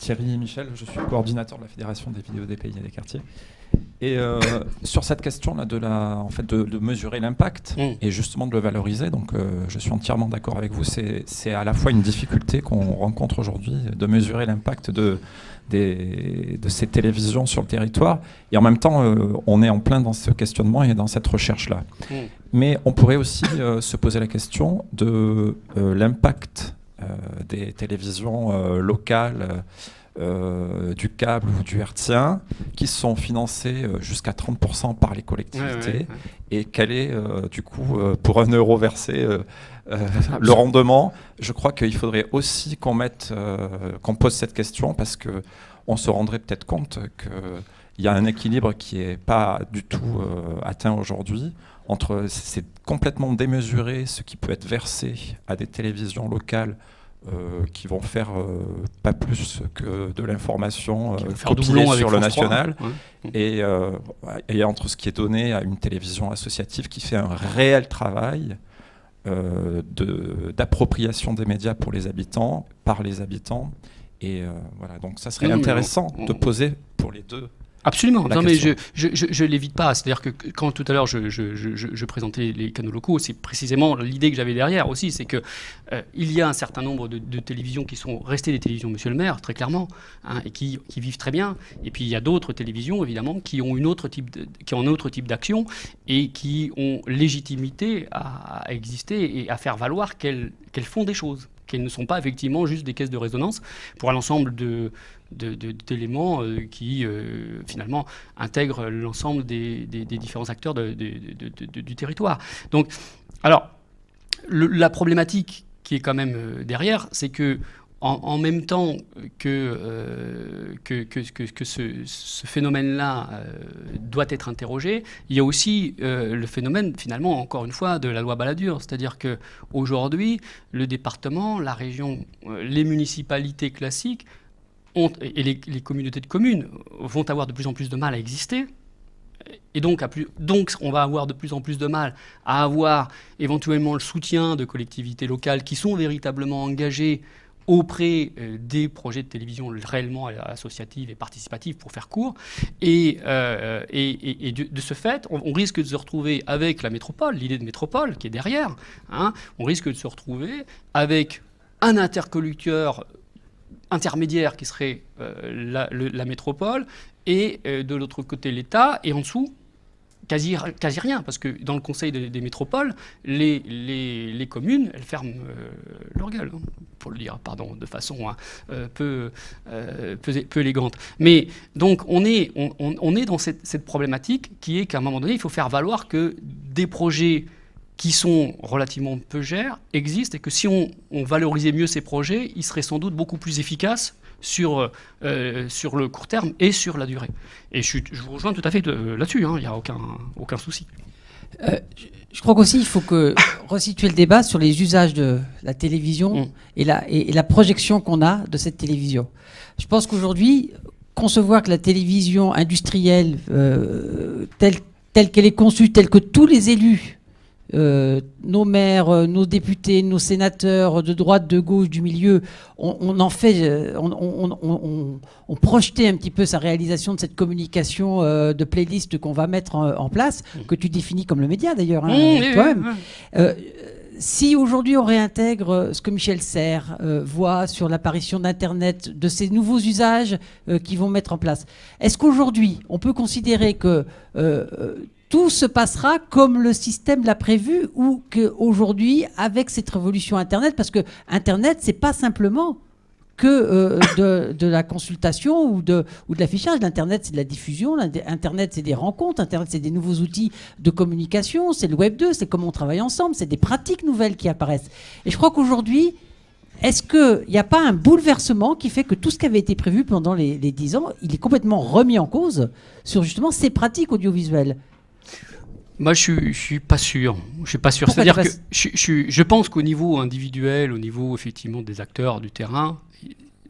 Thierry Michel, je suis coordinateur de la Fédération des vidéos des pays et des quartiers. Et sur cette question-là de mesurer l'impact et justement de le valoriser, donc je suis entièrement d'accord avec vous, c'est à la fois une difficulté qu'on rencontre aujourd'hui de mesurer l'impact de ces télévisions sur le territoire, et en même temps on est en plein dans ce questionnement et dans cette recherche-là. Mais on pourrait aussi se poser la question de l'impact des télévisions locales, du câble ou du hertzien, qui sont financés jusqu'à 30% par les collectivités, et quel est du coup pour 1 euro versé le rendement. Je crois qu'il faudrait aussi qu'on pose cette question, parce que on se rendrait peut-être compte qu'il y a un équilibre qui n'est pas du tout atteint aujourd'hui entre, c'est complètement démesuré ce qui peut être versé à des télévisions locales qui vont faire pas plus que de l'information copiée sur le national, et entre ce qui est donné à une télévision associative qui fait un réel travail d'appropriation des médias pour les habitants, par les habitants. Et voilà, donc ça serait intéressant de poser pour les deux. Absolument. Non, mais je l'évite pas. C'est-à-dire que quand tout à l'heure je présentais les canaux locaux, c'est précisément l'idée que j'avais derrière aussi, c'est que il y a un certain nombre de télévisions qui sont restées des télévisions Monsieur le Maire, très clairement, hein, et qui vivent très bien. Et puis il y a d'autres télévisions, évidemment, qui ont un autre type d'action et qui ont légitimité à exister et à faire valoir qu'elles font des choses, qu'elles ne sont pas effectivement juste des caisses de résonance pour un ensemble d'éléments qui finalement intègrent l'ensemble des différents acteurs du territoire. Donc, alors, la problématique qui est quand même derrière, c'est que en même temps que ce phénomène-là doit être interrogé, il y a aussi le phénomène, finalement, encore une fois, de la loi Balladur. C'est-à-dire qu'aujourd'hui, le département, la région, les municipalités classiques et les communautés de communes vont avoir de plus en plus de mal à exister. Et donc on va avoir de plus en plus de mal à avoir éventuellement le soutien de collectivités locales qui sont véritablement engagées auprès des projets de télévision réellement associatifs et participatifs, pour faire court. Et de ce fait, on risque de se retrouver avec la métropole, l'idée de métropole qui est derrière, hein, on risque de se retrouver avec un interlocuteur intermédiaire qui serait la métropole, et de l'autre côté l'État, et en dessous quasi rien, parce que dans le conseil des métropoles, les communes, elles ferment leur gueule, hein, pour le dire, pardon, de façon peu élégante. Mais donc on est dans cette problématique qui est qu'à un moment donné, il faut faire valoir que des projets qui sont relativement peu chers existent, et que si on valorisait mieux ces projets, ils seraient sans doute beaucoup plus efficaces sur le court terme et sur la durée. Et je vous rejoins tout à fait là-dessus, hein, il n'y a aucun souci. Je crois qu'aussi il faut resituer le débat sur les usages de la télévision et la projection qu'on a de cette télévision. Je pense qu'aujourd'hui, concevoir que la télévision industrielle, telle qu'elle est conçue, telle que tous les élus, nos maires, nos députés, nos sénateurs de droite, de gauche, du milieu, on projetait un petit peu sa réalisation de cette communication de playlist qu'on va mettre en place, que tu définis comme le média d'ailleurs, hein, toi-même. Si aujourd'hui on réintègre ce que Michel Serres voit sur l'apparition d'Internet, de ces nouveaux usages qu'ils vont mettre en place, est-ce qu'aujourd'hui on peut considérer que tout se passera comme le système l'a prévu, ou qu'aujourd'hui, avec cette révolution Internet, parce que Internet, c'est pas simplement que de la consultation ou de l'affichage. L'Internet, c'est de la diffusion. Internet, c'est des rencontres. Internet, c'est des nouveaux outils de communication. C'est le Web 2, c'est comment on travaille ensemble. C'est des pratiques nouvelles qui apparaissent. Et je crois qu'aujourd'hui, est-ce qu'il n'y a pas un bouleversement qui fait que tout ce qui avait été prévu pendant les 10 ans, il est complètement remis en cause sur justement ces pratiques audiovisuelles ? Moi, je suis pas sûr. Je suis pas sûr. C'est-à-dire que je pense qu'au niveau individuel, au niveau effectivement des acteurs du terrain,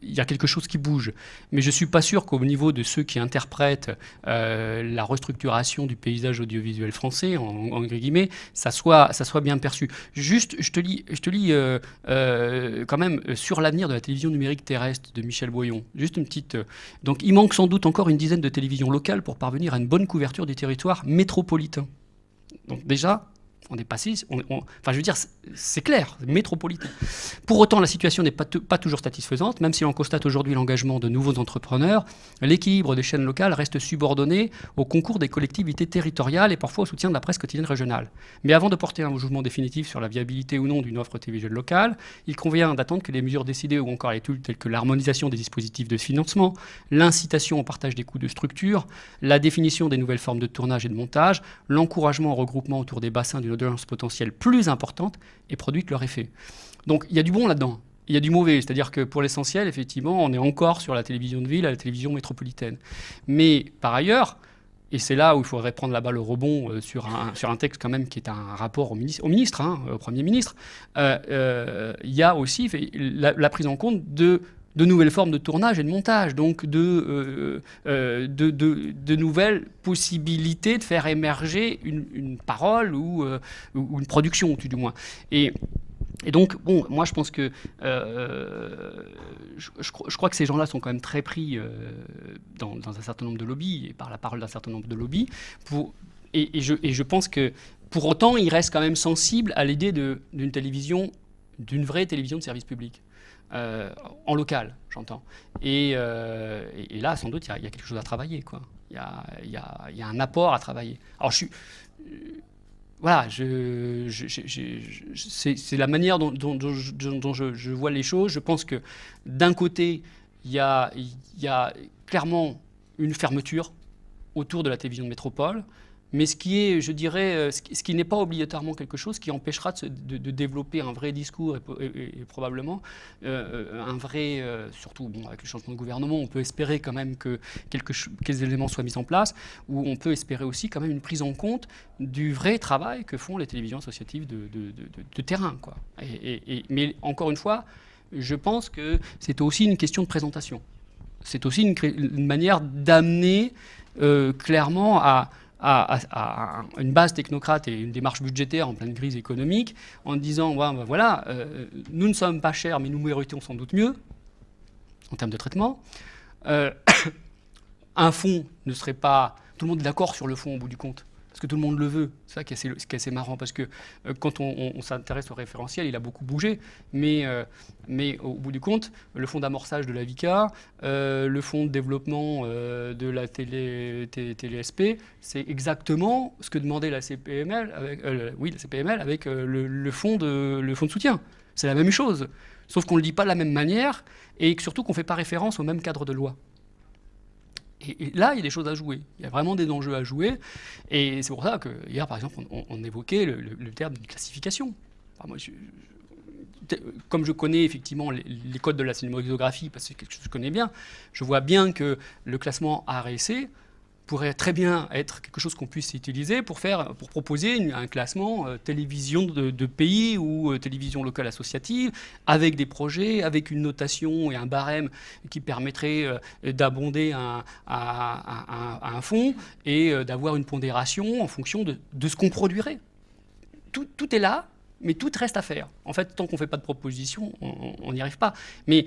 il y a quelque chose qui bouge. Mais je ne suis pas sûr qu'au niveau de ceux qui interprètent la restructuration du paysage audiovisuel français, en guillemets, ça soit bien perçu. Juste, je te lis quand même sur l'avenir de la télévision numérique terrestre de Michel Boyon. Juste une petite... donc il manque sans doute encore une dizaine de télévisions locales pour parvenir à une bonne couverture du territoire métropolitain. Donc déjà... on est passé, enfin je veux dire, c'est clair, métropolitain. Pour autant, la situation n'est pas toujours satisfaisante, même si l'on constate aujourd'hui l'engagement de nouveaux entrepreneurs, l'équilibre des chaînes locales reste subordonné au concours des collectivités territoriales et parfois au soutien de la presse quotidienne régionale. Mais avant de porter un jugement définitif sur la viabilité ou non d'une offre télévisuelle locale, il convient d'attendre que les mesures décidées ou encore les études telles que l'harmonisation des dispositifs de financement, l'incitation au partage des coûts de structure, la définition des nouvelles formes de tournage et de montage, l'encouragement au regroupement autour des bassins d'une audience potentielle plus importante et produite leur effet. Donc il y a du bon là-dedans, il y a du mauvais, c'est-à-dire que pour l'essentiel, effectivement, on est encore sur la télévision de ville, à la télévision métropolitaine. Mais par ailleurs, et c'est là où il faudrait prendre la balle au rebond sur un texte quand même qui est un rapport au Premier ministre, il y a aussi la prise en compte de nouvelles formes de tournage et de montage, donc de nouvelles possibilités de faire émerger une parole ou une production, tout du moins. Et donc, bon, moi je pense que je crois que ces gens-là sont quand même très pris dans un certain nombre de lobbies, et par la parole d'un certain nombre de lobbies, et je pense que pour autant, ils restent quand même sensibles à l'idée d'une télévision, d'une vraie télévision de service public. En local, j'entends. Et là, sans doute, il y a quelque chose à travailler, quoi. Il y a un apport à travailler. Alors, voilà, c'est la manière dont je vois les choses. Je pense que d'un côté, il y a clairement une fermeture autour de la télévision de métropole. Mais ce qui est, je dirais, ce qui n'est pas obligatoirement quelque chose qui empêchera de développer un vrai discours et probablement un vrai, surtout bon, avec le changement de gouvernement, on peut espérer quand même que quelques éléments soient mis en place, ou on peut espérer aussi quand même une prise en compte du vrai travail que font les télévisions associatives de terrain, quoi. Mais encore une fois, je pense que c'est aussi une question de présentation. C'est aussi une manière d'amener clairement à une base technocrate et une démarche budgétaire en pleine crise économique, en disant voilà, nous ne sommes pas chers, mais nous méritons sans doute mieux en termes de traitement. Un fonds ne serait pas... Tout le monde est d'accord sur le fonds au bout du compte, parce que tout le monde le veut. C'est ça qui est assez marrant, parce que quand on s'intéresse au référentiel, il a beaucoup bougé, mais au bout du compte, le fonds d'amorçage de la VICA, le fonds de développement de la télé-SP, c'est exactement ce que demandait la CPML avec le fonds de soutien. C'est la même chose, sauf qu'on ne le dit pas de la même manière, et surtout qu'on ne fait pas référence au même cadre de loi. Et là, il y a des choses à jouer. Il y a vraiment des enjeux à jouer. Et c'est pour ça que hier, par exemple, on évoquait le terme de classification. Enfin, moi, comme je connais effectivement les codes de la cinématographie, parce que c'est quelque chose que je connais bien, je vois bien que le classement A/C pourrait très bien être quelque chose qu'on puisse utiliser pour proposer un classement télévision de pays ou télévision locale associative, avec des projets, avec une notation et un barème qui permettrait d'abonder un fonds et d'avoir une pondération en fonction de ce qu'on produirait. Tout est là, mais tout reste à faire. En fait, tant qu'on ne fait pas de proposition, on n'y arrive pas. Mais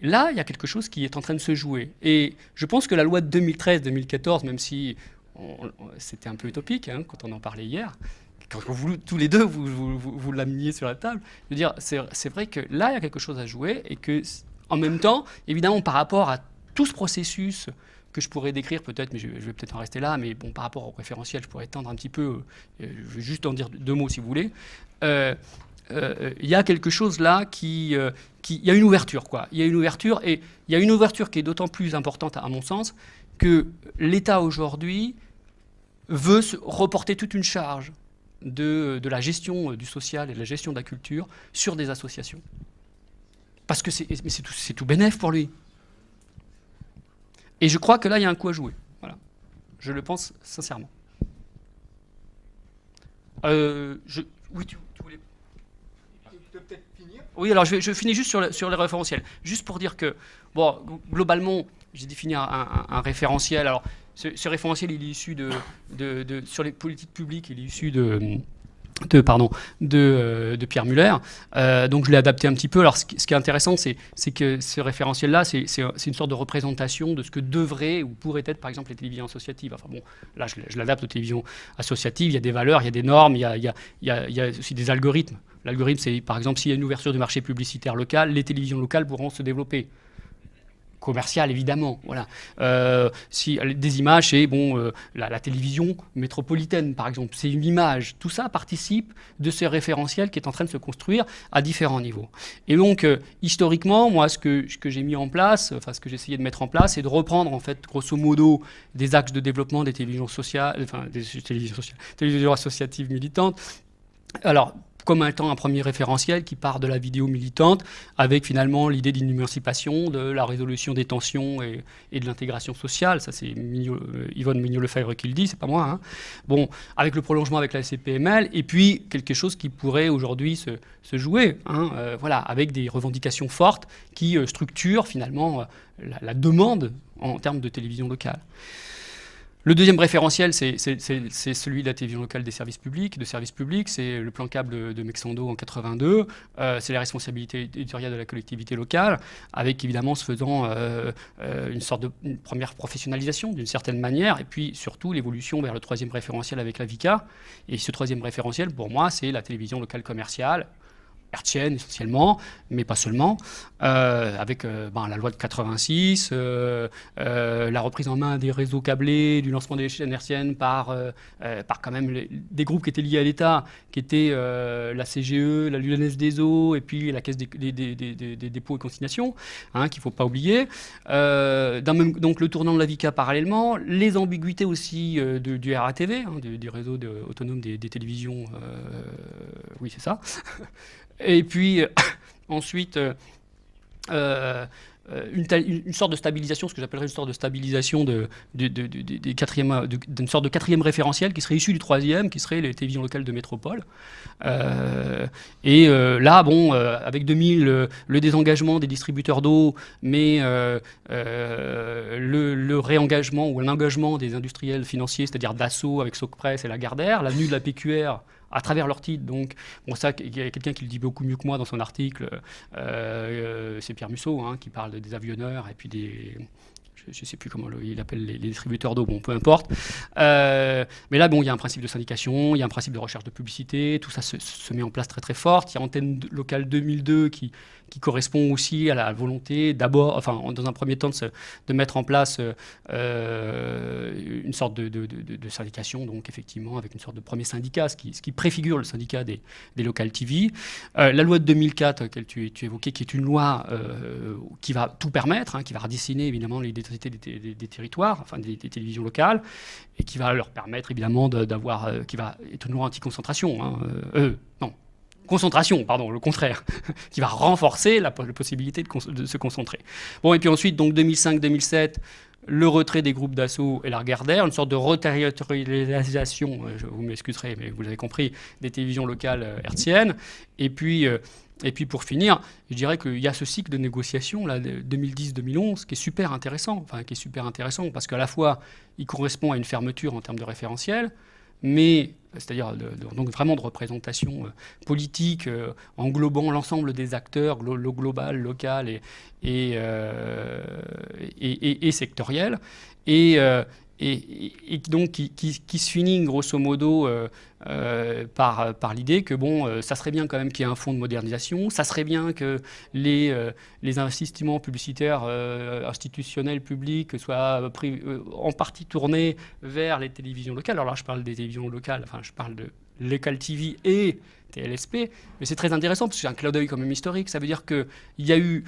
là, il y a quelque chose qui est en train de se jouer. Et je pense que la loi de 2013-2014, même si c'était un peu utopique quand on en parlait hier, quand tous les deux, vous l'ameniez sur la table, je veux dire, c'est vrai que là, il y a quelque chose à jouer et que, en même temps, évidemment, par rapport à tout ce processus que je pourrais décrire peut-être, mais je vais peut-être en rester là, mais bon, par rapport au référentiel, je pourrais étendre un petit peu, je vais juste en dire deux mots si vous voulez. Il y a quelque chose là il y a une ouverture, quoi. Il y a une ouverture, et il y a une ouverture qui est d'autant plus importante, à mon sens, que l'État aujourd'hui veut reporter toute une charge de la gestion du social et de la gestion de la culture sur des associations. Parce que c'est tout bénef pour lui. Et je crois que là, il y a un coup à jouer. Voilà. Je le pense sincèrement. Oui, tu voulais peut-être Oui, alors je finis juste sur les référentiels. Juste pour dire que, bon, globalement, j'ai défini un référentiel. Alors, ce référentiel, il est issu sur les politiques publiques, il est issu de Pierre Muller. Donc je l'ai adapté un petit peu. Alors ce qui est intéressant, c'est que ce référentiel-là, c'est une sorte de représentation de ce que devraient ou pourraient être, par exemple, les télévisions associatives. Enfin bon, là, je l'adapte aux télévisions associatives. Il y a des valeurs, il y a des normes, il y a aussi des algorithmes. L'algorithme, c'est, par exemple, s'il y a une ouverture du marché publicitaire local, les télévisions locales pourront se développer. Commercial, évidemment. Voilà. Si des images, c'est la télévision métropolitaine, par exemple. C'est une image. Tout ça participe de ce référentiel qui est en train de se construire à différents niveaux. Et donc, historiquement, moi, ce que j'ai mis en place, enfin, ce que j'ai essayé de mettre en place, c'est de reprendre, en fait, grosso modo, des axes de développement des télévisions sociales, enfin, des télévisions associatives militantes. Alors, comme étant un premier référentiel qui part de la vidéo militante, avec finalement l'idée d'une émancipation, de la résolution des tensions et de l'intégration sociale. Ça, c'est Yvonne Mignot-Lefebvre qui le dit, c'est pas moi. Hein. Bon, avec le prolongement avec la CPML, et puis quelque chose qui pourrait aujourd'hui se jouer, hein, voilà, avec des revendications fortes qui structurent finalement la demande en termes de télévision locale. Le deuxième référentiel, c'est celui de la télévision locale de services publics. C'est le plan câble de Mexando en 82. C'est les responsabilités éditoriales de la collectivité locale, avec évidemment ce faisant une première professionnalisation d'une certaine manière, et puis surtout l'évolution vers le troisième référentiel avec la VICA. Et ce troisième référentiel, pour moi, c'est la télévision locale commerciale, hertzienne essentiellement, mais pas seulement, avec la loi de 86, la reprise en main des réseaux câblés, du lancement des chaînes hertziennes par quand même des groupes qui étaient liés à l'État, qui étaient la CGE, la Lyonnaise des Eaux, et puis la Caisse des dépôts et consignations, hein, qu'il ne faut pas oublier. Donc le tournant de la VICA parallèlement, les ambiguïtés aussi du RATV, hein, du réseau autonome des télévisions, oui c'est ça. Et puis ensuite une sorte de stabilisation, ce que j'appellerais une sorte de stabilisation d'une sorte de quatrième référentiel qui serait issu du troisième, qui serait les télévisions locales de métropole. Là, avec 2000, le désengagement des distributeurs d'eau, mais le réengagement ou l'engagement des industriels financiers, c'est-à-dire Dassault avec Socpress et Lagardère, l'avenue de la PQR à travers leur titre. Donc, bon, ça, il y a quelqu'un qui le dit beaucoup mieux que moi dans son article, c'est Pierre Musso, hein, qui parle des avionneurs et puis des... Je ne sais plus comment il appelle les distributeurs d'eau, bon, peu importe. Mais là, bon, il y a un principe de syndication, il y a un principe de recherche de publicité, tout ça se met en place très très fort. Il y a Antenne locale 2002 qui correspond aussi à la volonté d'abord, enfin, dans un premier temps, de mettre en place une sorte de syndication, donc effectivement avec une sorte de premier syndicat, ce qui préfigure le syndicat des local TV. La loi de 2004 que tu évoquais, qui est une loi qui va tout permettre, hein, qui va redessiner évidemment l'identité des territoires, enfin des télévisions locales, et qui va leur permettre évidemment d'avoir, qui va être une loi anti-concentration, hein, concentration, pardon, le contraire, qui va renforcer la possibilité de se concentrer. Bon, et puis ensuite, donc 2005-2007, le retrait des groupes d'assaut et Lagardère, une sorte de reterritorialisation, vous m'excuserez, mais vous l'avez compris, des télévisions locales hertziennes. Et puis pour finir, je dirais qu'il y a ce cycle de négociation là, 2010-2011 qui est super intéressant, parce qu'à la fois, il correspond à une fermeture en termes de référentiel, mais c'est-à-dire donc vraiment de représentation politique englobant l'ensemble des acteurs, le global, local et sectoriel, et donc qui se finit grosso modo par l'idée que bon, ça serait bien quand même qu'il y ait un fonds de modernisation, ça serait bien que les investissements publicitaires institutionnels, publics, soient en partie tournés vers les télévisions locales. Alors là, je parle des télévisions locales, enfin je parle de Local TV et TLSP, mais c'est très intéressant parce que c'est un clin d'œil quand même historique. Ça veut dire qu'il y a eu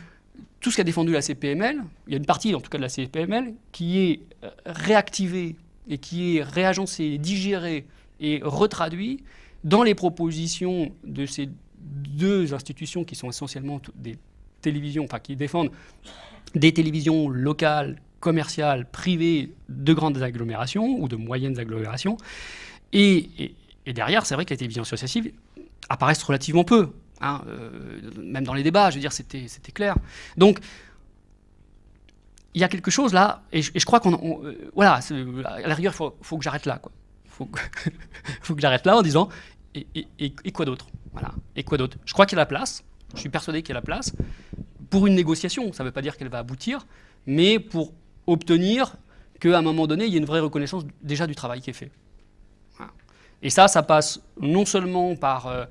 tout ce qu'a défendu la CPML, il y a une partie en tout cas de la CPML qui est réactivée et qui est réagencée, digérée et retraduite dans les propositions de ces deux institutions qui sont essentiellement des télévisions, enfin qui défendent des télévisions locales, commerciales, privées de grandes agglomérations ou de moyennes agglomérations. Et derrière, c'est vrai que les télévisions associatives apparaissent relativement peu. hein, même dans les débats, je veux dire, c'était clair. Donc, il y a quelque chose là, et je crois voilà, à la rigueur, il faut que j'arrête là, quoi. Faut que j'arrête là en disant, et quoi d'autre, voilà, et quoi d'autre. Je crois qu'il y a la place, je suis persuadé qu'il y a la place, pour une négociation, ça ne veut pas dire qu'elle va aboutir, mais pour obtenir qu'à un moment donné, il y ait une vraie reconnaissance déjà du travail qui est fait. Voilà. Et ça passe non seulement par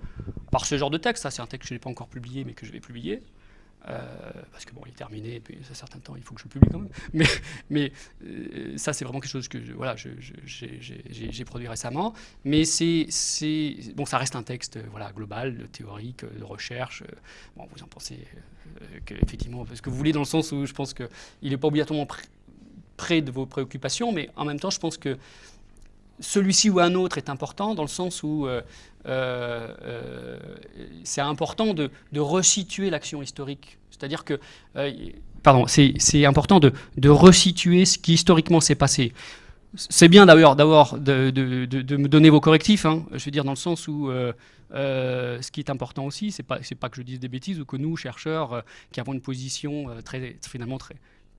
ce genre de texte, ça c'est un texte que je n'ai pas encore publié, mais que je vais publier, parce que bon, il est terminé, et puis ça fait un certain temps, il faut que je le publie quand même. Mais ça, c'est vraiment quelque chose que j'ai produit récemment. Mais bon, ça reste un texte global, théorique, de recherche. Bon, vous en pensez effectivement, ce que vous voulez, dans le sens où je pense qu'il n'est pas obligatoirement près de vos préoccupations, mais en même temps, je pense que celui-ci ou un autre est important dans le sens où c'est important de resituer l'action historique. C'est-à-dire que, c'est important de resituer ce qui historiquement s'est passé. C'est bien d'ailleurs de me donner vos correctifs, hein, je veux dire dans le sens où ce qui est important aussi, c'est pas que je dise des bêtises ou que nous, chercheurs, qui avons une position finalement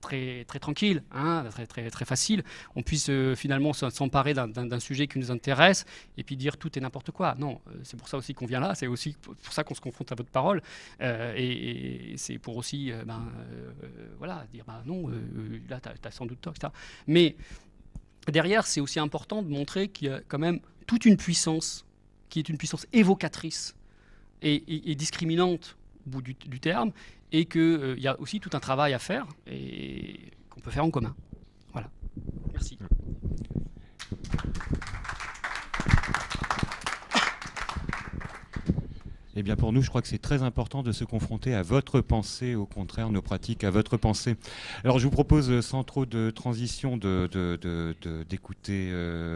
très tranquille, hein, très facile, on puisse finalement s'emparer d'un sujet qui nous intéresse et puis dire tout et n'importe quoi. Non, c'est pour ça aussi qu'on vient là, c'est aussi pour ça qu'on se confronte à votre parole, et c'est pour aussi dire non, là t'as sans doute tort, etc. Mais derrière, c'est aussi important de montrer qu'il y a quand même toute une puissance qui est une puissance évocatrice et discriminante au bout du terme, et qu'il y a aussi tout un travail à faire et qu'on peut faire en commun. Voilà. Merci. Eh bien pour nous, je crois que c'est très important de se confronter à votre pensée, au contraire, nos pratiques à votre pensée. Alors je vous propose, sans trop de transition, d'écouter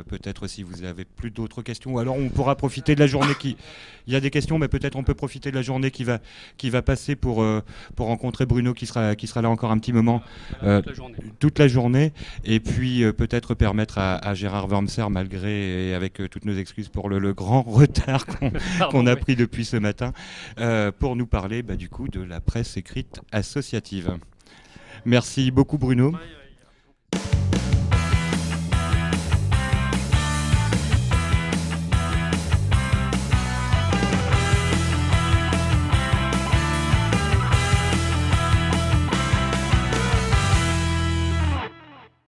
peut-être si vous avez plus d'autres questions, ou alors on pourra profiter de la journée Il y a des questions, mais peut-être on peut profiter de la journée qui va passer pour rencontrer Bruno qui sera là encore un petit moment, toute la journée, et puis peut-être permettre à Gérard Wormser, malgré et avec toutes nos excuses pour le grand retard qu'on a pris depuis ce matin, pour nous parler du coup de la presse écrite associative. Merci beaucoup Bruno.